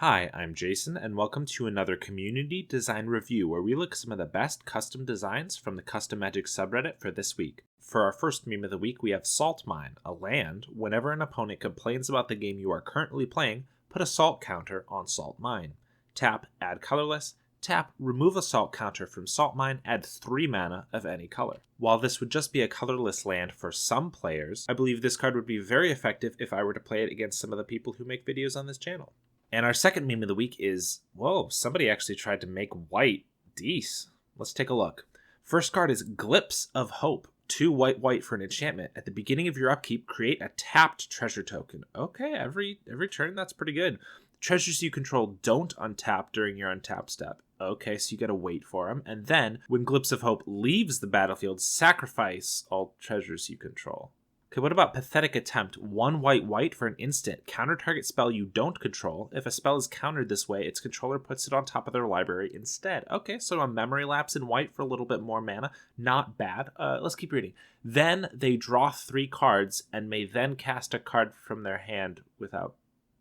Hi, I'm Jason, and welcome to another community design review where we look at some of the best custom designs from the Custom Magic subreddit for this week. For our first meme of the week, we have Salt Mine, a land. Whenever an opponent complains about the game you are currently playing, put a salt counter on Salt Mine. Tap, add colorless. Tap, remove a salt counter from Salt Mine, add 3 mana of any color. While this would just be a colorless land for some players, I believe this card would be very effective if I were to play it against some of the people who make videos on this channel. And our second meme of the week is, whoa, somebody actually tried to make white Dees. Let's take a look. First card is Glips of Hope. 2 white for an enchantment. At the beginning of your upkeep, create a tapped treasure token. Okay, every turn, that's pretty good. Treasures you control don't untap during your untap step. Okay, so you gotta wait for them. And then, when Glips of Hope leaves the battlefield, sacrifice all treasures you control. Okay, what about Pathetic Attempt? 1 white for an instant. Counter target spell you don't control. If a spell is countered this way, its controller puts it on top of their library instead. Okay, so a Memory Lapse in white for a little bit more mana. Not bad. Let's keep reading. Then they draw 3 cards and may then cast a card from their hand without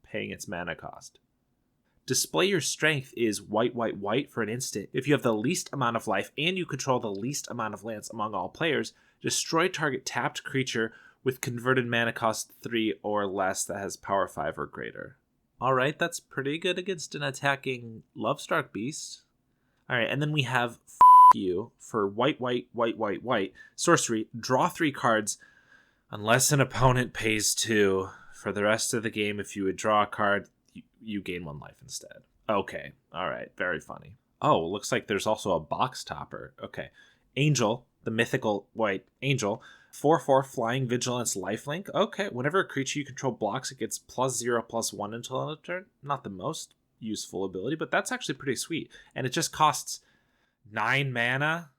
paying its mana cost. Display Your Strength is white for an instant. If you have the least amount of life and you control the least amount of lands among all players, destroy target tapped creature with converted mana cost 3 or less that has power 5 or greater. Alright, that's pretty good against an attacking Lovestruck Beast. Alright, and then we have you for white. Sorcery, draw 3 cards unless an opponent pays 2. For the rest of the game, if you would draw a card, you gain 1 life instead. Okay, alright, very funny. Oh, looks like there's also a box topper. Okay. Angel, the mythical white angel, 4/4 flying vigilance lifelink. Okay, whenever a creature you control blocks, it gets +0/+1 until end of turn. Not the most useful ability, but that's actually pretty sweet. And it just costs 9 mana.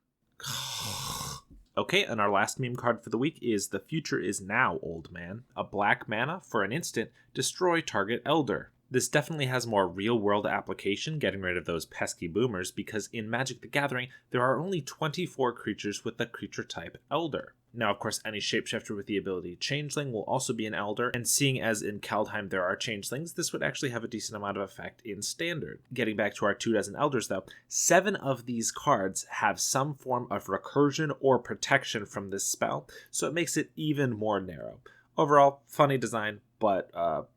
Okay, and our last meme card for the week is The Future Is Now, Old Man. A black mana for an instant, destroy target elder. This definitely has more real-world application, getting rid of those pesky boomers, because in Magic the Gathering, there are only 24 creatures with the creature type Elder. Now, of course, any shapeshifter with the ability Changeling will also be an Elder, and seeing as in Kaldheim there are Changelings, this would actually have a decent amount of effect in Standard. Getting back to our 24 Elders, though, 7 of these cards have some form of recursion or protection from this spell, so it makes it even more narrow. Overall, funny design, but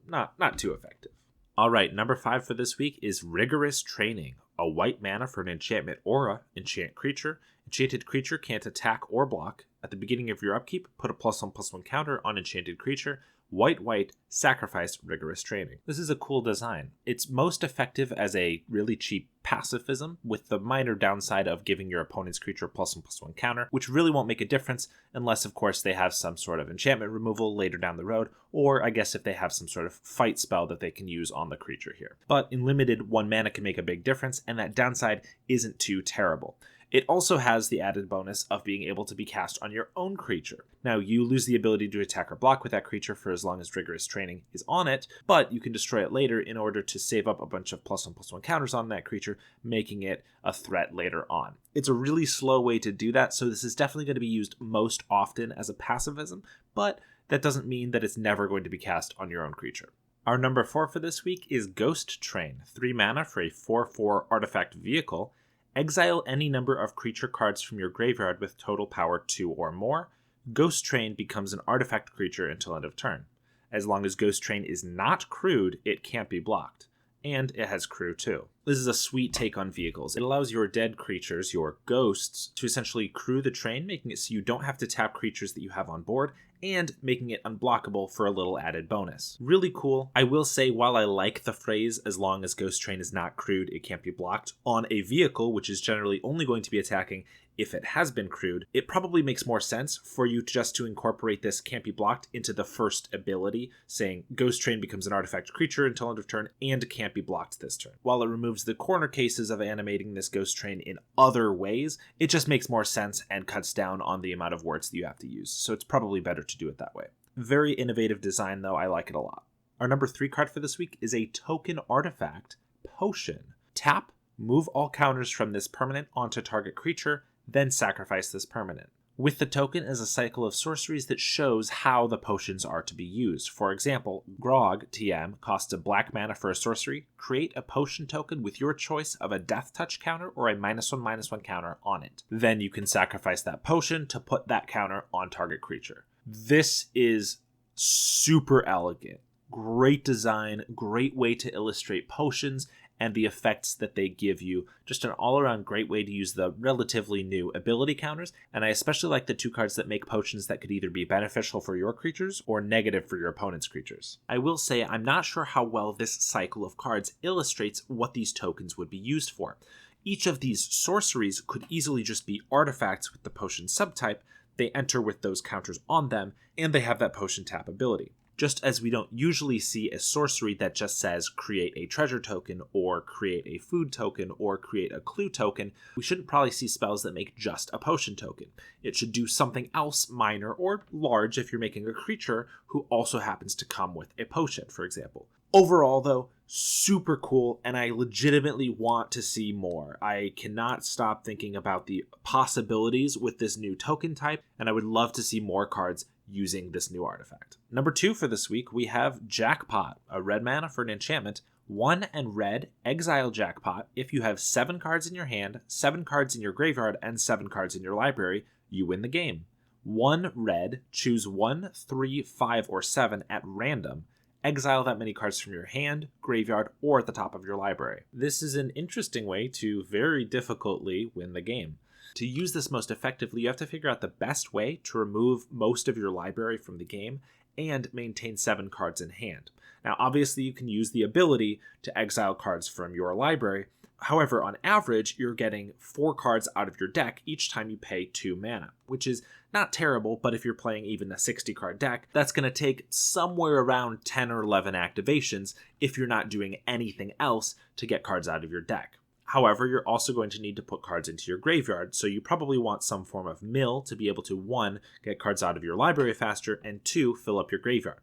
not too effective. Alright, number 5 for this week is Rigorous Training. A white mana for an enchantment aura, enchant creature. Enchanted creature can't attack or block. At the beginning of your upkeep, put a +1/+1 counter on enchanted creature. White, sacrifice Rigorous Training. This is a cool design. It's most effective as a really cheap pacifism, with the minor downside of giving your opponent's creature +1/+1 counter, which really won't make a difference unless, of course, they have some sort of enchantment removal later down the road, or I guess if they have some sort of fight spell that they can use on the creature here. But in limited, 1 mana can make a big difference, and that downside isn't too terrible. It also has the added bonus of being able to be cast on your own creature. Now, you lose the ability to attack or block with that creature for as long as Rigorous Training is on it, but you can destroy it later in order to save up a bunch of +1/+1 counters on that creature, making it a threat later on. It's a really slow way to do that, so this is definitely going to be used most often as a pacifism, but that doesn't mean that it's never going to be cast on your own creature. Our number 4 for this week is Ghost Train. 3 mana for a 4/4 artifact vehicle. Exile any number of creature cards from your graveyard with total power 2 or more. Ghost Train becomes an artifact creature until end of turn. As long as Ghost Train is not crewed, it can't be blocked. And it has crew too. This is a sweet take on vehicles. It allows your dead creatures, your ghosts, to essentially crew the train, making it so you don't have to tap creatures that you have on board, and making it unblockable for a little added bonus. Really cool. I will say, while I like the phrase, as long as Ghost Train is not crewed, it can't be blocked, on a vehicle, which is generally only going to be attacking if it has been crewed, it probably makes more sense for you just to incorporate this can't be blocked into the first ability, saying Ghost Train becomes an artifact creature until end of turn and can't be blocked this turn. While it removes the corner cases of animating this Ghost Train in other ways, it just makes more sense and cuts down on the amount of words that you have to use, so it's probably better to do it that way. Very innovative design though, I like it a lot. Our number 3 card for this week is a token artifact, Potion. Tap, move all counters from this permanent onto target creature, then sacrifice this permanent. With the token is a cycle of sorceries that shows how the potions are to be used. For example, Grog TM costs a black mana for a sorcery. Create a potion token with your choice of a death touch counter or a -1/-1 counter on it. Then you can sacrifice that potion to put that counter on target creature. This is super elegant. Great design, great way to illustrate potions and the effects that they give you. Just an all-around great way to use the relatively new ability counters, and I especially like the 2 cards that make potions that could either be beneficial for your creatures or negative for your opponent's creatures. I will say I'm not sure how well this cycle of cards illustrates what these tokens would be used for. Each of these sorceries could easily just be artifacts with the potion subtype. They enter with those counters on them, and they have that potion tap ability. Just as we don't usually see a sorcery that just says create a treasure token or create a food token or create a clue token, we shouldn't probably see spells that make just a potion token. It should do something else minor or large if you're making a creature who also happens to come with a potion, for example. Overall, though, super cool, and I legitimately want to see more. I cannot stop thinking about the possibilities with this new token type, and I would love to see more cards using this new artifact. Number 2 for this week, we have Jackpot, a red mana for an enchantment. 1 and red, exile Jackpot. If you have 7 cards in your hand, 7 cards in your graveyard, and 7 cards in your library, you win the game. 1 red, choose 1, 3, 5, or 7 at random. Exile that many cards from your hand, graveyard, or at the top of your library. This is an interesting way to very difficultly win the game. To use this most effectively, you have to figure out the best way to remove most of your library from the game and maintain 7 cards in hand. Now, obviously, you can use the ability to exile cards from your library. However, on average, you're getting 4 cards out of your deck each time you pay 2 mana, which is not terrible, but if you're playing even a 60-card deck, that's going to take somewhere around 10 or 11 activations if you're not doing anything else to get cards out of your deck. However, you're also going to need to put cards into your graveyard, so you probably want some form of mill to be able to 1, get cards out of your library faster, and 2, fill up your graveyard.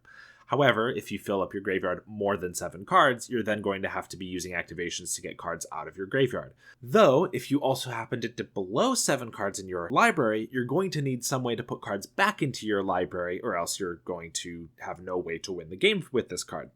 However, if you fill up your graveyard more than 7 cards, you're then going to have to be using activations to get cards out of your graveyard. Though, if you also happen to dip below 7 cards in your library, you're going to need some way to put cards back into your library, or else you're going to have no way to win the game with this card.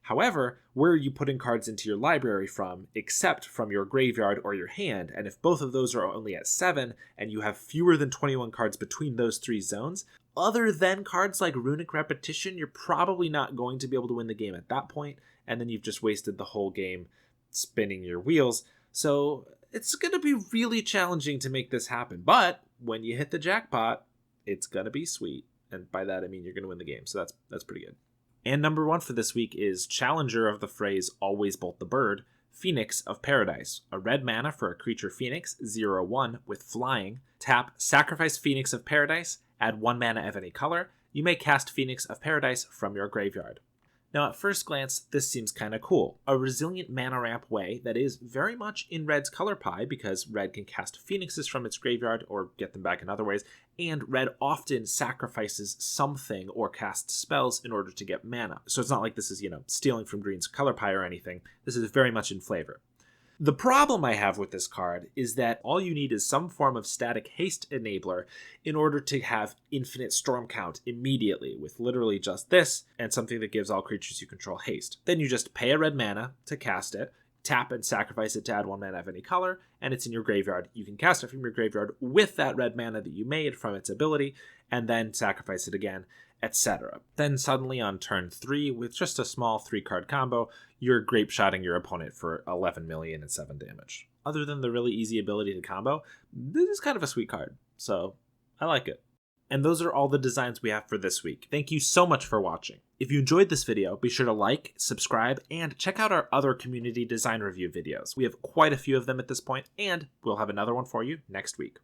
However, where are you putting cards into your library from except from your graveyard or your hand? And if both of those are only at 7 and you have fewer than 21 cards between those 3 zones, other than cards like Runic Repetition, you're probably not going to be able to win the game at that point, and then you've just wasted the whole game spinning your wheels. So it's going to be really challenging to make this happen. But when you hit the jackpot, it's going to be sweet. And by that, I mean you're going to win the game. So that's pretty good. And number 1 for this week is challenger of the phrase always bolt the bird, Phoenix of Paradise. A red mana for a creature Phoenix, 0/1 with flying. Tap, sacrifice Phoenix of Paradise, add 1 mana of any color. You may cast Phoenix of Paradise from your graveyard. Now at first glance, this seems kind of cool. A resilient mana ramp way that is very much in Red's color pie because Red can cast Phoenixes from its graveyard or get them back in other ways, and Red often sacrifices something or casts spells in order to get mana. So it's not like this is, stealing from Green's color pie or anything. This is very much in flavor. The problem I have with this card is that all you need is some form of static haste enabler in order to have infinite storm count immediately with literally just this and something that gives all creatures you control haste. Then you just pay a red mana to cast it, tap and sacrifice it to add 1 mana of any color, and it's in your graveyard. You can cast it from your graveyard with that red mana that you made from its ability, and then sacrifice it again, etc. Then suddenly on turn 3, with just a small 3-card combo, you're grape-shotting your opponent for 11 million and 7 damage. Other than the really easy ability to combo, this is kind of a sweet card, so I like it. And those are all the designs we have for this week. Thank you so much for watching. If you enjoyed this video, be sure to like, subscribe, and check out our other community design review videos. We have quite a few of them at this point, and we'll have another one for you next week.